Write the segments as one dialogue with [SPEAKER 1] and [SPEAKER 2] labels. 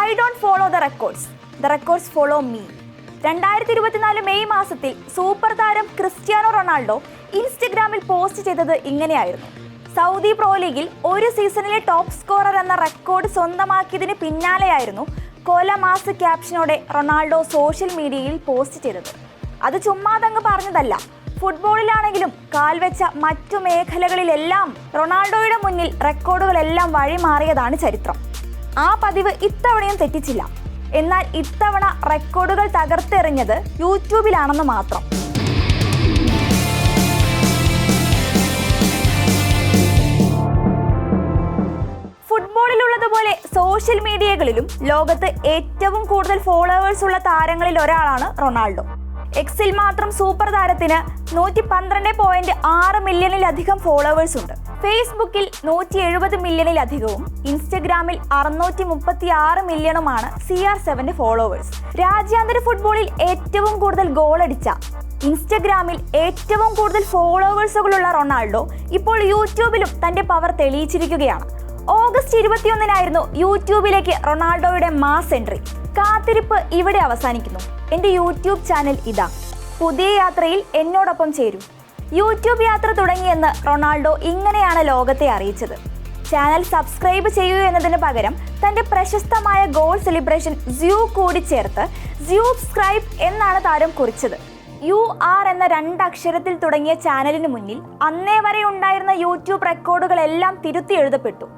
[SPEAKER 1] I don't follow the records follow me. 2024 May മാസത്തിൽ super താരം Cristiano Ronaldo ഇൻസ്റ്റഗ്രാമിൽ post ചെയ്തത് ഇങ്ങനെയായിരുന്നു. സൗദി പ്രോ ലീഗിൽ ഒരു സീസണിലെ ടോപ്പ് സ്കോറർ എന്ന റെക്കോർഡ് സ്വന്തമാക്കിയതിന് പിന്നാലെയായിരുന്നു കൊലമാസ് ക്യാപ്ഷനോടെ റൊണാൾഡോ സോഷ്യൽ മീഡിയയിൽ പോസ്റ്റ് ചെയ്തത്. അത് ചുമ്മാതങ്ങ് പറഞ്ഞതല്ല. ഫുട്ബോളിലാണെങ്കിലും കാൽവെച്ച മറ്റു മേഖലകളിലെല്ലാം റൊണാൾഡോയുടെ മുന്നിൽ റെക്കോർഡുകളെല്ലാം വഴിമാറിയതാണ് ചരിത്രം. ആ പതിവ് ഇത്തവണയും തെറ്റിച്ചില്ല. എന്നാൽ ഇത്തവണ റെക്കോർഡുകൾ തകർത്തെറിഞ്ഞത് യൂട്യൂബിലാണെന്ന് മാത്രം. ഫുട്ബോളിലുള്ളതുപോലെ സോഷ്യൽ മീഡിയകളിലും ലോകത്ത് ഏറ്റവും കൂടുതൽ ഫോളോവേഴ്സ് ഉള്ള താരങ്ങളിൽ ഒരാളാണ് റൊണാൾഡോ. എക്സിൽ മാത്രം സൂപ്പർ താരത്തിന് 112.6 മില്യണിലധികം ഫോളോവേഴ്സ് ഉണ്ട്. ഫേസ്ബുക്കിൽ 170 മില്യണിലധികവും ഇൻസ്റ്റഗ്രാമിൽ 636 മില്യണുമാണ് CR7 ഫോളോവേഴ്സ്. രാജ്യാന്തര ഫുട്ബോളിൽ ഏറ്റവും കൂടുതൽ ഗോളടിച്ച, ഇൻസ്റ്റഗ്രാമിൽ ഏറ്റവും കൂടുതൽ ഫോളോവേഴ്സുകളുള്ള റൊണാൾഡോ ഇപ്പോൾ യൂട്യൂബിലും തന്റെ പവർ തെളിയിച്ചിരിക്കുകയാണ്. ഓഗസ്റ്റ് 21-നായിരുന്നു യൂട്യൂബിലേക്ക് റൊണാൾഡോയുടെ മാസ് എൻട്രി. കാത്തിരിപ്പ് ഇവിടെ അവസാനിക്കുന്നു. എൻ്റെ യൂട്യൂബ് ചാനൽ ഇതാ. പുതിയ യാത്രയിൽ എന്നോടൊപ്പം ചേരൂ. യൂട്യൂബ് യാത്ര തുടങ്ങിയെന്ന് റൊണാൾഡോ ഇങ്ങനെയാണ് ലോകത്തെ അറിയിച്ചത്. ചാനൽ സബ്സ്ക്രൈബ് ചെയ്യൂ എന്നതിന് പകരം തൻ്റെ പ്രശസ്തമായ ഗോൾ സെലിബ്രേഷൻ സ്യൂ കൂടി ചേർത്ത് സ്യൂബ്സ്ക്രൈബ് എന്നാണ് താരം കുറിച്ചത്. UR എന്ന 2 അക്ഷരത്തിൽ തുടങ്ങിയ ചാനലിന് മുന്നിൽ അന്നേ വരെ ഉണ്ടായിരുന്ന യൂട്യൂബ് റെക്കോർഡുകളെല്ലാം തിരുത്തി എഴുതപ്പെട്ടു.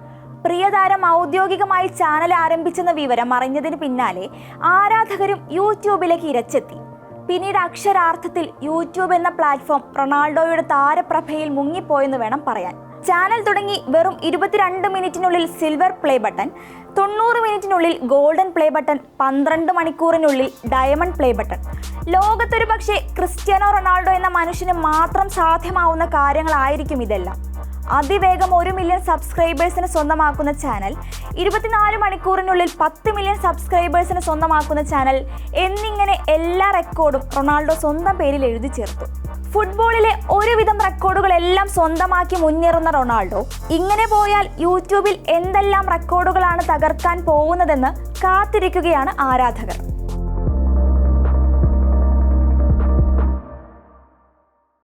[SPEAKER 1] പ്രിയതാരം ഔദ്യോഗികമായി ചാനൽ ആരംഭിച്ചെന്ന വിവരം അറിഞ്ഞതിന് പിന്നാലെ ആരാധകരും യൂട്യൂബിലേക്ക് ഇരച്ചെത്തി. പിന്നീട് അക്ഷരാർത്ഥത്തിൽ യൂട്യൂബ് എന്ന പ്ലാറ്റ്ഫോം റൊണാൾഡോയുടെ താരപ്രഭയിൽ മുങ്ങിപ്പോയെന്ന് വേണം പറയാൻ. ചാനൽ തുടങ്ങി വെറും 22 മിനിറ്റിനുള്ളിൽ സിൽവർ പ്ലേ ബട്ടൺ, 90 മിനിറ്റിനുള്ളിൽ ഗോൾഡൻ പ്ലേ ബട്ടൺ, 12 മണിക്കൂറിനുള്ളിൽ ഡയമണ്ട് പ്ലേ ബട്ടൺ. ലോകത്തൊരു പക്ഷേ ക്രിസ്ത്യാനോ റൊണാൾഡോ എന്ന മനുഷ്യന് മാത്രം സാധ്യമാവുന്ന കാര്യങ്ങളായിരിക്കും ഇതെല്ലാം. അതിവേഗം 1 മില്യൺ സബ്സ്ക്രൈബേഴ്സിന് സ്വന്തമാക്കുന്ന ചാനൽ, 24 മണിക്കൂറിനുള്ളിൽ 10 മില്യൺ സബ്സ്ക്രൈബേഴ്സിന് സ്വന്തമാക്കുന്ന ചാനൽ എന്നിങ്ങനെ എല്ലാ റെക്കോർഡും റൊണാൾഡോ സ്വന്തം പേരിൽ എഴുതി ചേർത്തു. ഫുട്ബോളിലെ ഒരുവിധം റെക്കോർഡുകളെല്ലാം സ്വന്തമാക്കി മുന്നേറുന്ന റൊണാൾഡോ ഇങ്ങനെ പോയാൽ യൂട്യൂബിൽ എന്തെല്ലാം റെക്കോർഡുകളാണ് തകർക്കാൻ പോകുന്നതെന്ന് കാത്തിരിക്കുകയാണ് ആരാധകർ.